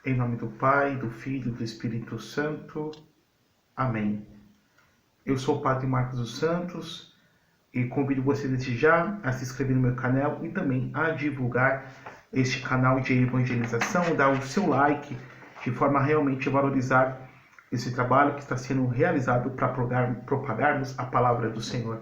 Em nome do Pai, do Filho e do Espírito Santo. Amém. Eu sou o Padre Marcos dos Santos e convido você desde já a se inscrever no meu canal e também a divulgar este canal de evangelização, dar o seu like de forma a realmente valorizar esse trabalho que está sendo realizado para propagarmos a palavra do Senhor.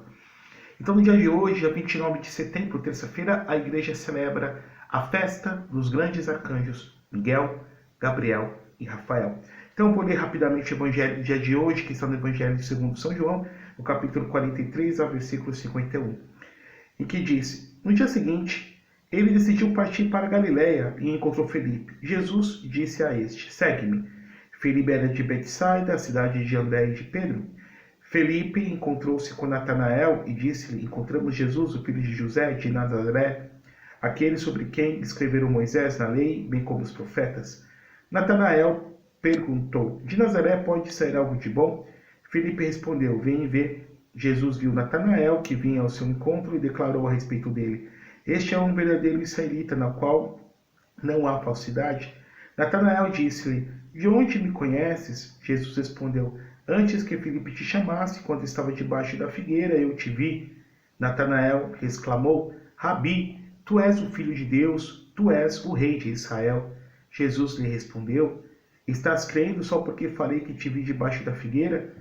Então, no dia de hoje, dia 29 de setembro, terça-feira, a igreja celebra a festa dos grandes arcanjos Miguel, Gabriel e Rafael. Então, eu vou ler rapidamente o evangelho do dia de hoje, que está no Evangelho segundo São João, no capítulo 43, ao versículo 51, em que diz: No dia seguinte, ele decidiu partir para Galiléia e encontrou Felipe. Jesus disse a este: Segue-me. Felipe era de Betsaida, a cidade de André e de Pedro. Felipe encontrou-se com Natanael e disse-lhe: Encontramos Jesus, o filho de José, de Nazaré, aquele sobre quem escreveram Moisés na lei, bem como os profetas. Natanael perguntou: De Nazaré pode sair algo de bom? Felipe respondeu: Vem e vê. Jesus viu Natanael, que vinha ao seu encontro, e declarou a respeito dele: Este é um verdadeiro israelita, na qual não há falsidade. Natanael disse-lhe: De onde me conheces? Jesus respondeu: Antes que Felipe te chamasse, quando estava debaixo da figueira, eu te vi. Natanael exclamou: Rabi, tu és o Filho de Deus, tu és o Rei de Israel. Jesus lhe respondeu: Estás crendo só porque falei que te vi debaixo da figueira?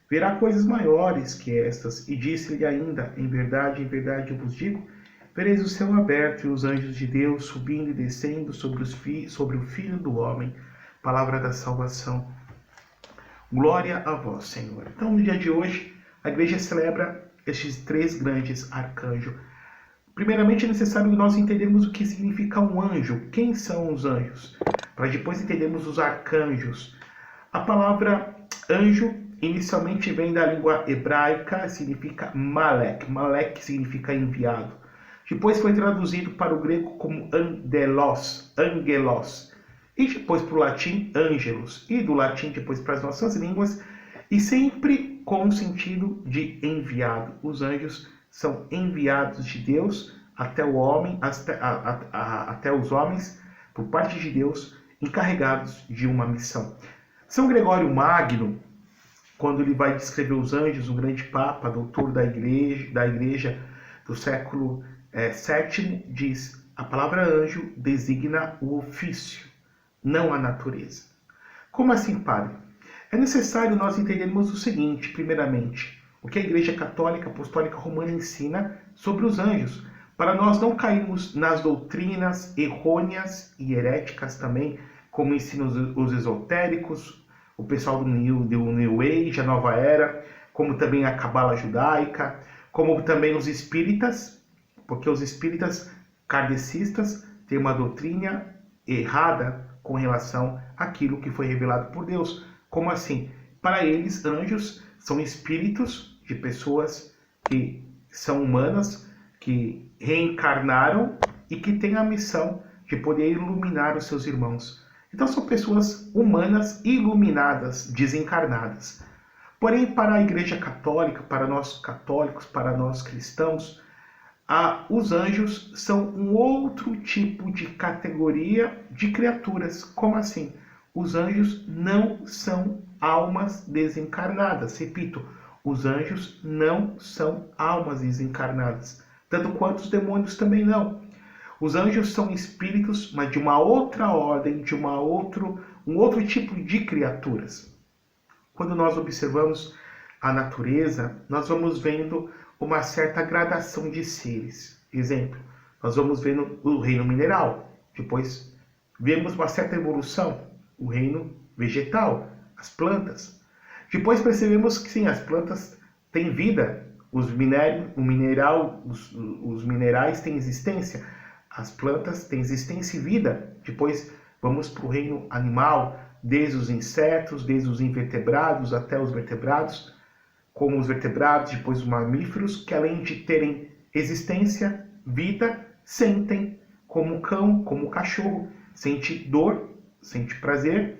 Verá coisas maiores que estas. E disse-lhe ainda: em verdade eu vos digo, vereis o céu aberto e os anjos de Deus subindo e descendo sobre o Filho do Homem. Palavra da salvação. Glória a vós, Senhor. Então, no dia de hoje, a igreja celebra estes três grandes arcanjos. Primeiramente, é necessário nós entendermos o que significa um anjo. Quem são os anjos? Para depois entendermos os arcanjos. A palavra anjo inicialmente vem da língua hebraica, significa malek. Malek significa enviado. Depois foi traduzido para o grego como angelos. E depois para o latim, angelus, e do latim depois para as nossas línguas, e sempre com o sentido de enviado. Os anjos são enviados de Deus até o homem, até os homens, por parte de Deus, encarregados de uma missão. São Gregório Magno, quando ele vai descrever os anjos, um grande papa, doutor da igreja do século VII, diz: a palavra anjo designa o ofício, não a natureza. Como assim, padre? É necessário nós entendermos o seguinte, primeiramente, o que a Igreja Católica Apostólica Romana ensina sobre os anjos, para nós não cairmos nas doutrinas errôneas e heréticas também, como ensinam os esotéricos, o pessoal do New Age, a Nova Era, como também a Cabala Judaica, como também os espíritas, porque os espíritas kardecistas têm uma doutrina errada com relação àquilo que foi revelado por Deus. Como assim? Para eles, anjos são espíritos de pessoas que são humanas, que reencarnaram e que têm a missão de poder iluminar os seus irmãos. Então são pessoas humanas iluminadas, desencarnadas. Porém, para a Igreja Católica, para nós católicos, para nós cristãos, os anjos são um outro tipo de categoria de criaturas. Como assim? Os anjos não são almas desencarnadas. Repito, os anjos não são almas desencarnadas. Tanto quanto os demônios também não. Os anjos são espíritos, mas de uma outra ordem, de um outro tipo de criaturas. Quando nós observamos a natureza, nós vamos vendo uma certa gradação de seres. Exemplo, nós vamos vendo o reino mineral, depois vemos uma certa evolução, o reino vegetal, as plantas. Depois percebemos que sim, as plantas têm vida, os minerais têm existência, as plantas têm existência e vida. Depois vamos para o reino animal, desde os insetos, desde os invertebrados até os vertebrados, como os vertebrados, depois os mamíferos, que além de terem existência, vida, sentem, como o cão, como o cachorro, sente dor, sente prazer.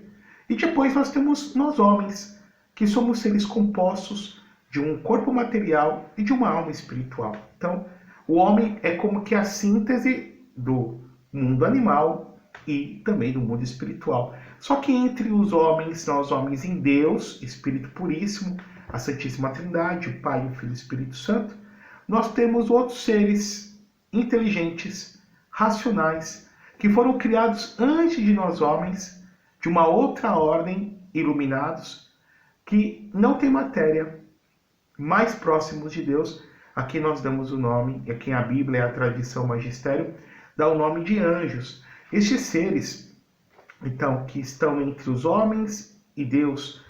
E depois nós temos nós homens, que somos seres compostos de um corpo material e de uma alma espiritual. Então, o homem é como que a síntese do mundo animal e também do mundo espiritual. Só que entre os homens, nós homens em Deus, Espírito Puríssimo, a Santíssima Trindade, o Pai, o Filho e o Espírito Santo, nós temos outros seres inteligentes, racionais, que foram criados antes de nós homens, de uma outra ordem, iluminados, que não tem matéria, mais próximos de Deus. Aqui nós damos o nome, e aqui a Bíblia, a tradição, o magistério, dá o nome de anjos. Estes seres, então, que estão entre os homens e Deus,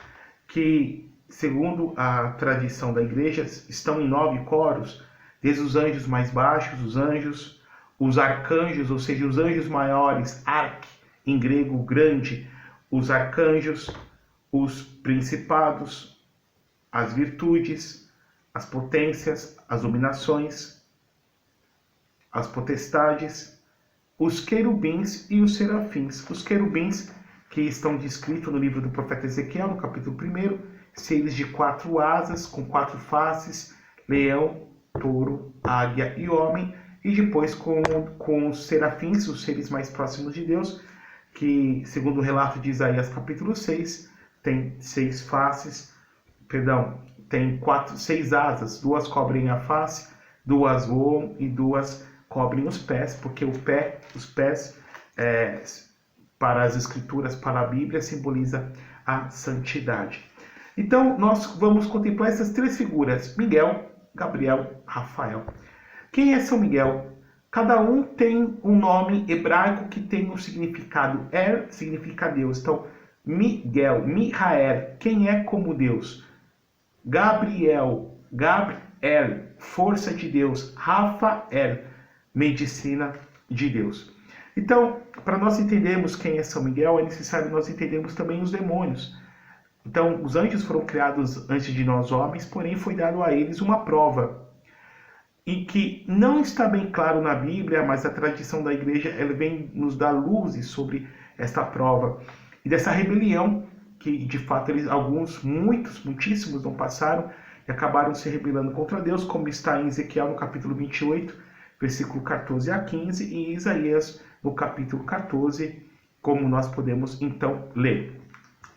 que, segundo a tradição da igreja, estão em 9 coros, desde os anjos mais baixos, os anjos, os arcanjos, ou seja, os anjos maiores, arc, em grego, grande, os arcanjos, os principados, as virtudes, as potências, as dominações, as potestades, os querubins e os serafins. Os querubins, que estão descritos no livro do profeta Ezequiel, no capítulo 1, seres de 4 asas, com 4 faces, leão, touro, águia e homem, e depois com os serafins, os seres mais próximos de Deus, que, segundo o relato de Isaías capítulo 6, tem 6 faces, tem 6 asas, 2 cobrem a face, 2 voam e 2 cobrem os pés, porque os pés, para as escrituras, para a Bíblia, simboliza a santidade. Então, nós vamos contemplar essas 3 figuras, Miguel, Gabriel, Rafael. Quem é São Miguel? Cada um tem um nome hebraico que tem um significado. Significa Deus. Então, Miguel, Mihael, quem é como Deus? Gabriel, força de Deus. Rafael, medicina de Deus. Então, para nós entendermos quem é São Miguel, é necessário nós entendermos também os demônios. Então, os anjos foram criados antes de nós homens, porém foi dado a eles uma prova, e que não está bem claro na Bíblia, mas a tradição da igreja ela vem nos dar luzes sobre esta prova e dessa rebelião que, de fato, muitíssimos não passaram e acabaram se rebelando contra Deus, como está em Ezequiel no capítulo 28, versículo 14 a 15, e Isaías no capítulo 14, como nós podemos então ler.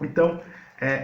Então,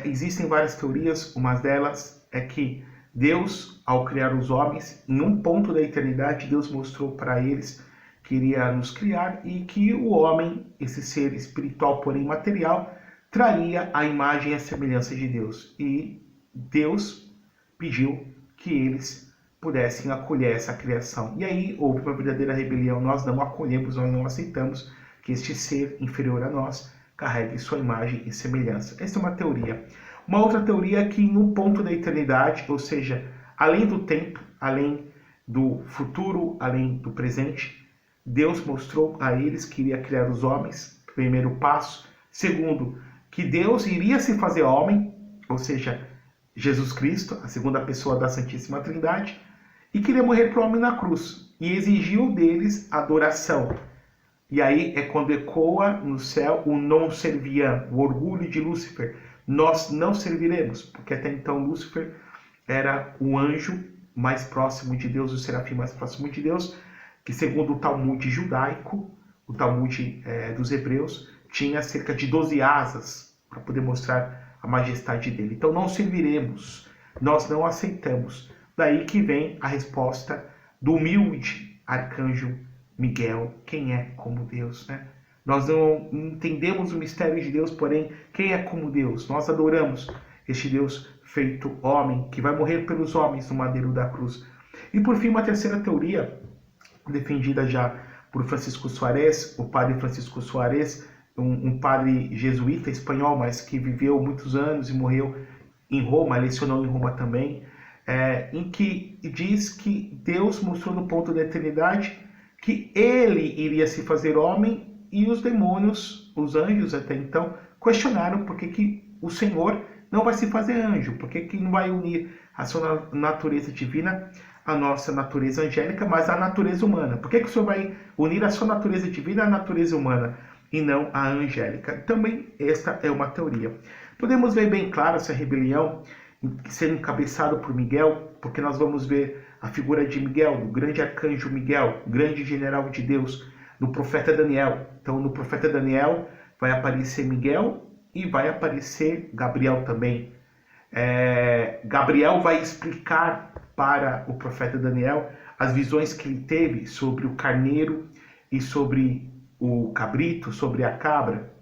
existem várias teorias, uma delas é que Deus, ao criar os homens, em um ponto da eternidade, Deus mostrou para eles que iria nos criar e que o homem, esse ser espiritual, porém material, traria a imagem e a semelhança de Deus. E Deus pediu que eles pudessem acolher essa criação. E aí houve uma verdadeira rebelião, nós não acolhemos, nós não aceitamos que este ser inferior a nós carregue sua imagem e semelhança. Essa é uma teoria. Uma outra teoria é que no ponto da eternidade, ou seja, além do tempo, além do futuro, além do presente, Deus mostrou a eles que iria criar os homens, primeiro passo. Segundo, que Deus iria se fazer homem, ou seja, Jesus Cristo, a segunda pessoa da Santíssima Trindade, e queria morrer para o homem na cruz, e exigiu deles adoração. E aí é quando ecoa no céu o non serviam, o orgulho de Lúcifer. Nós não serviremos, porque até então Lúcifer era o anjo mais próximo de Deus, o serafim mais próximo de Deus, que segundo o Talmud judaico, o Talmud dos hebreus, tinha cerca de 12 asas para poder mostrar a majestade dele. Então não serviremos, nós não aceitamos. Daí que vem a resposta do humilde arcanjo Miguel, quem é como Deus, né? Nós não entendemos o mistério de Deus, porém, quem é como Deus? Nós adoramos este Deus feito homem, que vai morrer pelos homens no madeiro da cruz. E por fim, uma terceira teoria, defendida já por Francisco Soares, o padre Francisco Soares, um padre jesuíta espanhol, mas que viveu muitos anos e morreu em Roma, lecionou em Roma também, em que diz que Deus mostrou no ponto da eternidade que ele iria se fazer homem, e os demônios, os anjos até então, questionaram por que o Senhor não vai se fazer anjo, por que não vai unir a sua natureza divina à nossa natureza angélica, mas à natureza humana. Por que o Senhor vai unir a sua natureza divina à natureza humana e não à angélica? Também esta é uma teoria. Podemos ver bem claro essa rebelião sendo encabeçado por Miguel, porque nós vamos ver a figura de Miguel, do grande arcanjo Miguel, grande general de Deus, do profeta Daniel. Então, no profeta Daniel vai aparecer Miguel e vai aparecer Gabriel também. Gabriel vai explicar para o profeta Daniel as visões que ele teve sobre o carneiro e sobre o cabrito, sobre a cabra,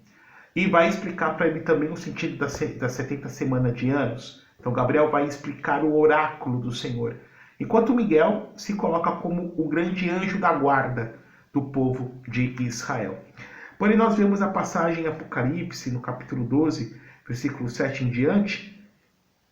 e vai explicar para ele também o sentido das 70 semanas de anos. Então Gabriel vai explicar o oráculo do Senhor, enquanto Miguel se coloca como o grande anjo da guarda do povo de Israel. Porém, nós vemos a passagem em Apocalipse, no capítulo 12, versículo 7 em diante,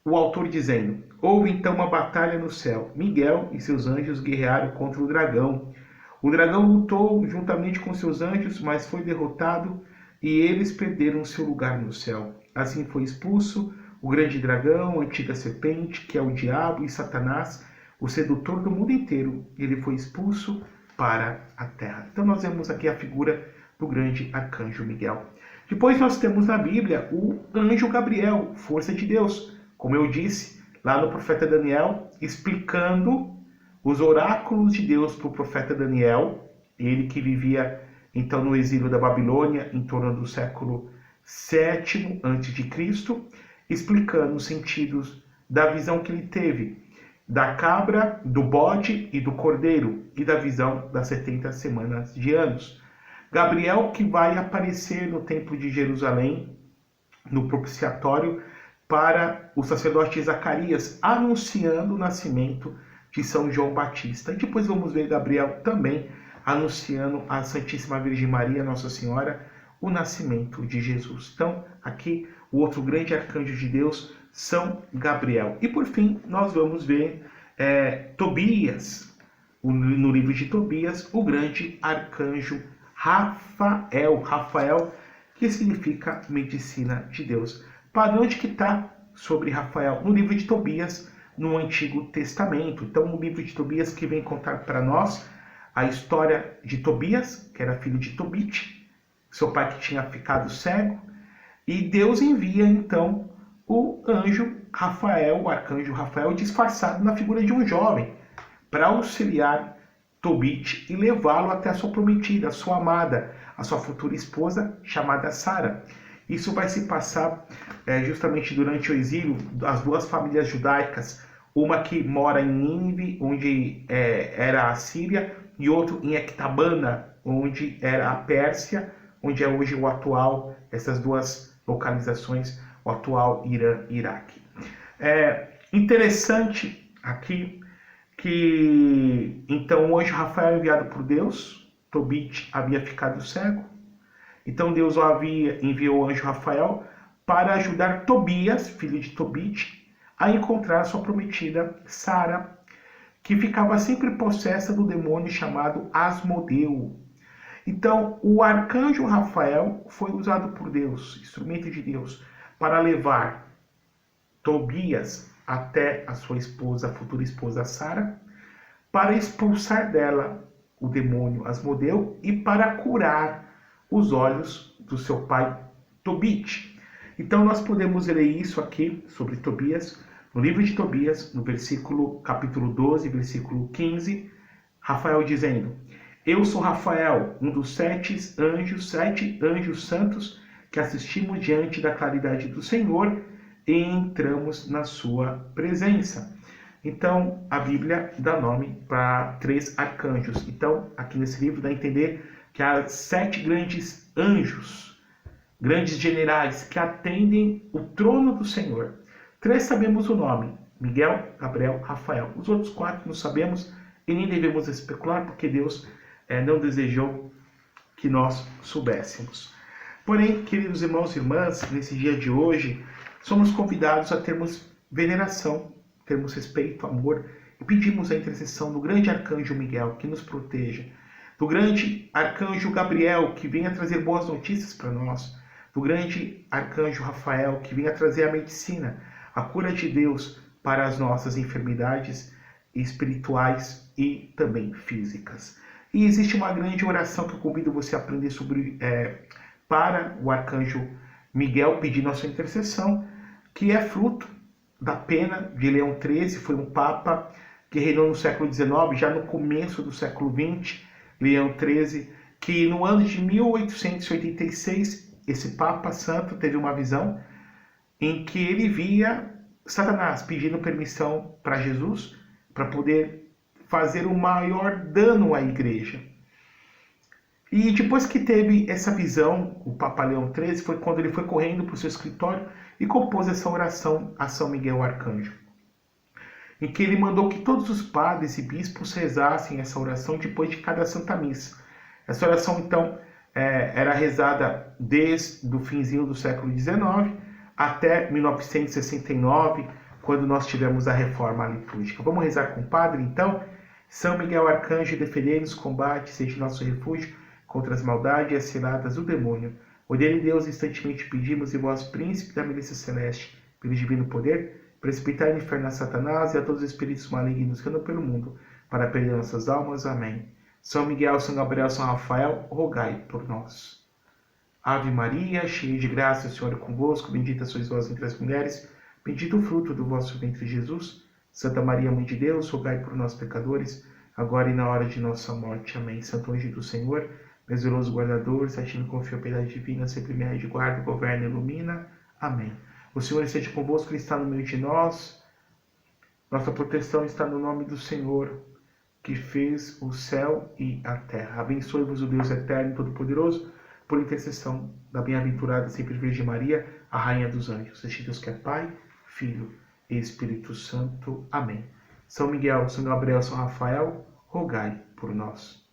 o autor dizendo: houve então uma batalha no céu. Miguel e seus anjos guerrearam contra o dragão. O dragão lutou juntamente com seus anjos, mas foi derrotado e eles perderam seu lugar no céu. Assim foi expulso o grande dragão, a antiga serpente, que é o diabo e Satanás, o sedutor do mundo inteiro. Ele foi expulso para a terra. Então nós vemos aqui a figura do grande arcanjo Miguel. Depois nós temos na Bíblia o anjo Gabriel, força de Deus. Como eu disse, lá no profeta Daniel, explicando os oráculos de Deus para o profeta Daniel, ele que vivia então no exílio da Babilônia em torno do século VII a.C., explicando os sentidos da visão que ele teve da cabra, do bode e do cordeiro, e da visão das 70 semanas de anos. Gabriel que vai aparecer no templo de Jerusalém, no propiciatório, para o sacerdote Zacarias, anunciando o nascimento de São João Batista. E depois vamos ver Gabriel também anunciando à Santíssima Virgem Maria, Nossa Senhora, o nascimento de Jesus. Então, aqui, o outro grande arcanjo de Deus, São Gabriel. E por fim, nós vamos ver Tobias, no livro de Tobias, o grande arcanjo Rafael. Rafael, que significa medicina de Deus. Para onde que está sobre Rafael? No livro de Tobias, no Antigo Testamento. Então, o livro de Tobias que vem contar para nós a história de Tobias, que era filho de Tobit, seu pai que tinha ficado cego, e Deus envia então o anjo Rafael, o arcanjo Rafael, disfarçado na figura de um jovem, para auxiliar Tobit e levá-lo até a sua prometida, a sua amada, a sua futura esposa, chamada Sara. Isso vai se passar justamente durante o exílio das duas famílias judaicas, uma que mora em Nínive, onde era a Síria, e outro em Ecbatana, onde era a Pérsia, onde é hoje o atual, essas duas localizações, o atual Irã e Iraque. Interessante aqui que então o anjo Rafael é enviado por Deus, Tobit havia ficado cego, então Deus enviou o anjo Rafael para ajudar Tobias, filho de Tobit, a encontrar sua prometida Sara, que ficava sempre possessa do demônio chamado Asmodeu. Então, o arcanjo Rafael foi usado por Deus, instrumento de Deus, para levar Tobias até a sua esposa, a futura esposa Sara, para expulsar dela o demônio Asmodeu e para curar os olhos do seu pai Tobit. Então nós podemos ler isso aqui sobre Tobias, no livro de Tobias, no capítulo 12, versículo 15, Rafael dizendo: eu sou Rafael, um dos sete anjos santos que assistimos diante da claridade do Senhor e entramos na sua presença. Então, a Bíblia dá nome para 3 arcanjos. Então, aqui nesse livro dá a entender que há 7 grandes anjos, grandes generais, que atendem o trono do Senhor. 3 sabemos o nome: Miguel, Gabriel, Rafael. Os outros 4 não sabemos e nem devemos especular, porque Deus não desejou que nós soubéssemos. Porém, queridos irmãos e irmãs, nesse dia de hoje, somos convidados a termos veneração, termos respeito, amor, e pedimos a intercessão do grande arcanjo Miguel, que nos proteja, do grande arcanjo Gabriel, que venha trazer boas notícias para nós, do grande arcanjo Rafael, que venha trazer a medicina, a cura de Deus para as nossas enfermidades espirituais e também físicas. E existe uma grande oração que eu convido você a aprender para o arcanjo Miguel, pedindo a sua intercessão, que é fruto da pena de Leão XIII, foi um papa que reinou no século XIX, já no começo do século XX, Leão XIII, que no ano de 1886, esse Papa Santo teve uma visão em que ele via Satanás pedindo permissão para Jesus para poder fazer o maior dano à igreja. E depois que teve essa visão, o Papa Leão XIII, foi quando ele foi correndo para o seu escritório e compôs essa oração a São Miguel Arcanjo, em que ele mandou que todos os padres e bispos rezassem essa oração depois de cada Santa Missa. Essa oração, então, era rezada desde o finzinho do século XIX até 1969, quando nós tivemos a reforma litúrgica. Vamos rezar com o Padre, então? São Miguel Arcanjo, defendei-nos, combate, seja nosso refúgio contra as maldades e as ciladas do demônio. Ordenem Deus, instantemente pedimos, e vós, príncipe da milícia celeste, pelo divino poder, precipitai no inferno a Satanás e a todos os espíritos malignos que andam pelo mundo, para perder nossas almas. Amém. São Miguel, São Gabriel, São Rafael, rogai por nós. Ave Maria, cheia de graça, o Senhor é convosco, bendita sois vós entre as mulheres, bendito o fruto do vosso ventre, Jesus. Santa Maria, Mãe de Deus, rogai por nós, pecadores, agora e na hora de nossa morte. Amém. Santo anjo do Senhor, meu zeloso guardador, se a ti me confio a piedade divina, sempre me rege, guarda, governa e ilumina. Amém. O Senhor esteja convosco, Ele está no meio de nós. Nossa proteção está no nome do Senhor, que fez o céu e a terra. Abençoe-vos o Deus eterno e todo-poderoso, por intercessão da bem-aventurada sempre Virgem Maria, a Rainha dos Anjos. Este Deus que é Pai, Filho e Espírito Santo. Amém. São Miguel, São Gabriel, São Rafael, rogai por nós.